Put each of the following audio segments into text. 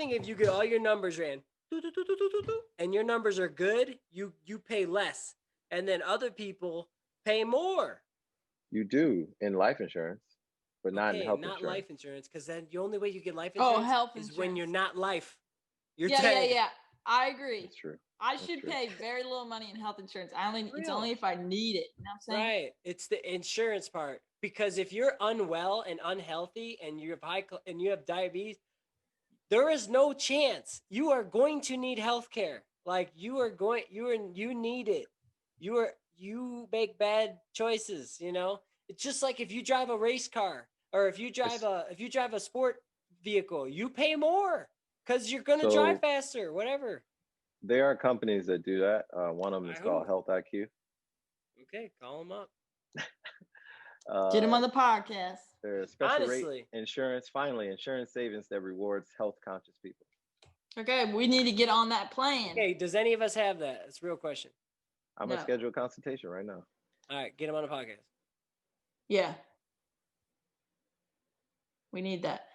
think if you get all your numbers ran, and your numbers are good, you pay less, and then other people pay more. You do in life insurance, but not in Okay, health not insurance. life insurance, because then the only way you get life Oh, insurance health is when you're insurance. not life. You're Yeah, yeah, dead. yeah. I agree. That's true. I That's should true. pay very little money in health insurance. It's Real. only if I need it. You know what I'm saying? Right. It's the insurance part. Because if you're unwell and unhealthy and you have and you have diabetes, there is no chance you are going to need health care. Like you need it. You make bad choices, you know? It's just like if you drive a race car or It's, if you drive a sport vehicle, you pay more cuz you're going to drive so faster, whatever. there are companies that do that. One of them By is who? called Health IQ. Okay, call them up. Get him Uh, on the podcast. There's special rate Honestly, insurance. Finally, insurance savings that rewards health conscious people. Okay, we need to get on that plan. okay, does any of us have that? It's a real question. I'm gonna No. schedule a consultation right now. All right, get them on the podcast. Yeah. We need that.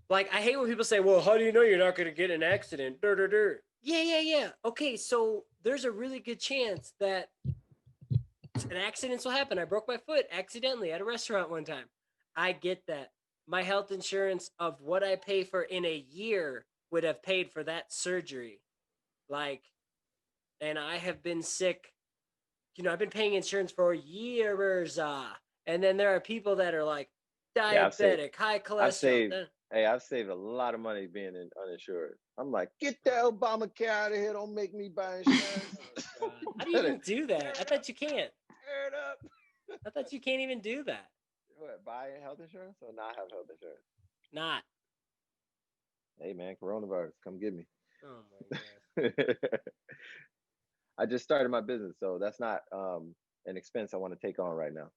Like, I hate when people say, well, how do you know you're not going to get in an accident? Yeah. Okay, so there's a really good chance that an accident will happen. I broke my foot accidentally at a restaurant one time. I get that. My health insurance of what I pay for in a year would have paid for that surgery. Like, and I have been sick. You know, I've been paying insurance for years. And then there are people that are like Yeah, diabetic, high I've cholesterol. saved. Hey, I've saved a lot of money being uninsured. I'm like, get that Obamacare out of here! Don't make me buy insurance. Oh, how do you even do that? I thought you can't. Tear it up. I thought you can't even do that. What, buy health insurance or not have health insurance? Not. Hey man, coronavirus, come get me. Oh my god. I just started my business, so that's not an expense I want to take on right now.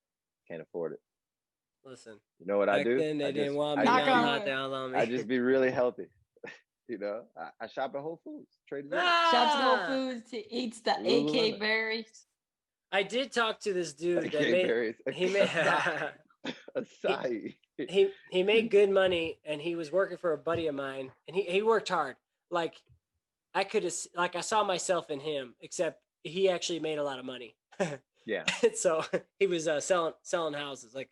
Can't afford it. Listen. You know what I Back do? then they didn't want me. Knock Now on not wood. down on me. I just be really healthy. You know, I shop at Whole Foods, Trader Joe's. Shots at Whole Ah! Foods. He eats the AK Lululemon. berries. I did talk to this dude that Okay, made berries. he made Acai. he made good money, and he was working for a buddy of mine, and he worked hard. Like I could have, like I saw myself in him, except he actually made a lot of money. Yeah. So he was selling houses, like,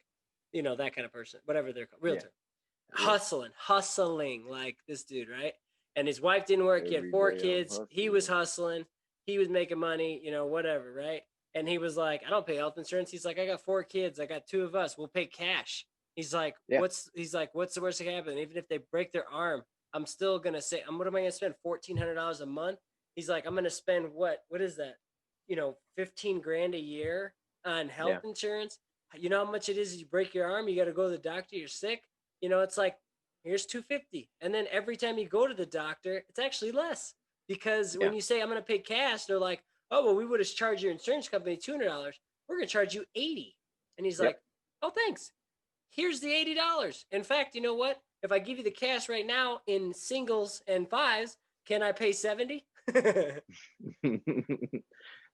you know, that kind of person, whatever they're called, realtor. Yeah. Hustling like this dude, right? And his wife didn't work. He had Every 4 day I'm kids. He was hustling. hustling. He was making money, you know, whatever, right? And he was like, I don't pay health insurance. He's like, I got 4 kids. I got 2 of us. We'll pay cash. He's like, Yeah. what's the worst that can happen? Even if they break their arm, I'm still gonna say, what am I gonna spend? $1,400 a month? He's like, I'm gonna spend what is that? You know, 15 grand a year on health insurance. You know how much it is if you break your arm, you got to go to the doctor, you're sick. You know, it's like, here's $250. And then every time you go to the doctor, it's actually less. Because when you say I'm going to pay cash, they're like, oh, well, we would have charged your insurance company $200. We're going to charge you $80. And he's like, oh, thanks. Here's the $80. In fact, you know what? If I give you the cash right now in singles and fives, can I pay 70?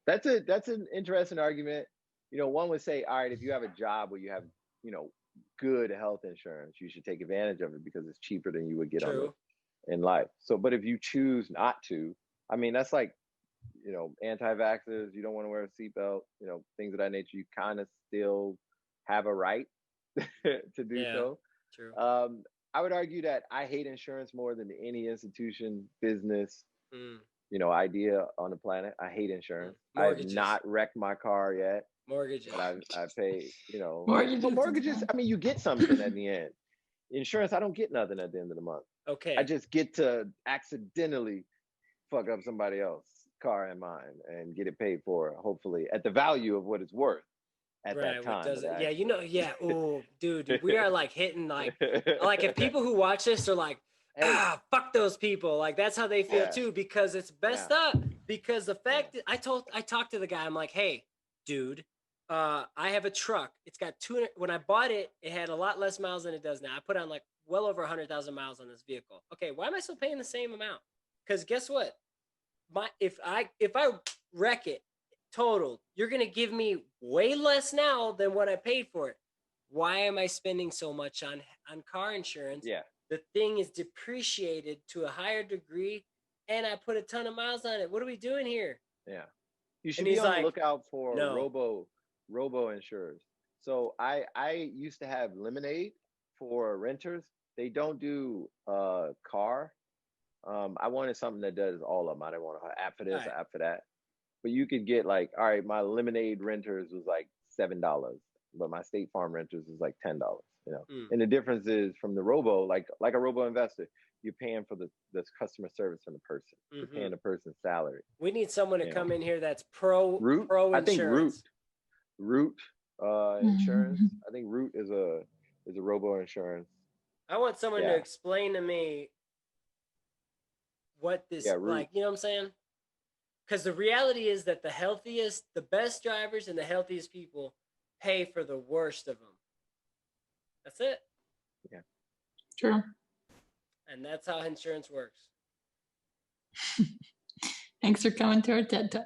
That's an interesting argument. You know, one would say, all right, if you have a job where you have, you know, good health insurance, you should take advantage of it because it's cheaper than you would get in life. So, but if you choose not to, I mean, that's like, you know, anti-vaxxers, you don't want to wear a seatbelt, you know, things of that nature, you kind of still have a right to do so. True. I would argue that I hate insurance more than any institution, business, you know, idea on the planet. I hate insurance. I have not wrecked my car yet. Mortgages. But I pay, you know, Mortgages. I mean, you get something at the end. Insurance, I don't get nothing at the end of the month. Okay. I just get to accidentally fuck up somebody else's car and mine and get it paid for, hopefully, at the value of what it's worth at that time. Yeah, you know, yeah. Oh, dude, we are like hitting like if people who watch this are like, fuck those people. Like that's how they feel too, because it's messed up. Because the fact that I talked to the guy, I'm like, hey, dude, I have a truck. It's got 200. When I bought it, it had a lot less miles than it does now. I put on like well over 100,000 miles on this vehicle. Okay, why am I still paying the same amount? Because guess what? If I wreck it total, you're gonna give me way less now than what I paid for it. Why am I spending so much on car insurance? Yeah. the thing is depreciated to a higher degree, and I put a ton of miles on it. What are we doing here? Yeah. You should And be he's on the like, lookout for no. robo insurers. So I used to have Lemonade for renters. They don't do car. I wanted something that does all of them. I didn't want an app for this, Right. an app for that. But you could get like, all right, my Lemonade renters was like $7, but my State Farm renters is like $10. And the difference is from the robo, like a robo investor, you're paying for the customer service from the person. You're paying the person's salary. We need someone to come in here that's Root. pro I think insurance. Root insurance. I think Root is a robo insurance. I want someone to explain to me what this like, you know what I'm saying? Because the reality is that the best drivers and the healthiest people pay for the worst of them. That's it. Yeah. True. And that's how insurance works. Thanks for coming to our TED Talk.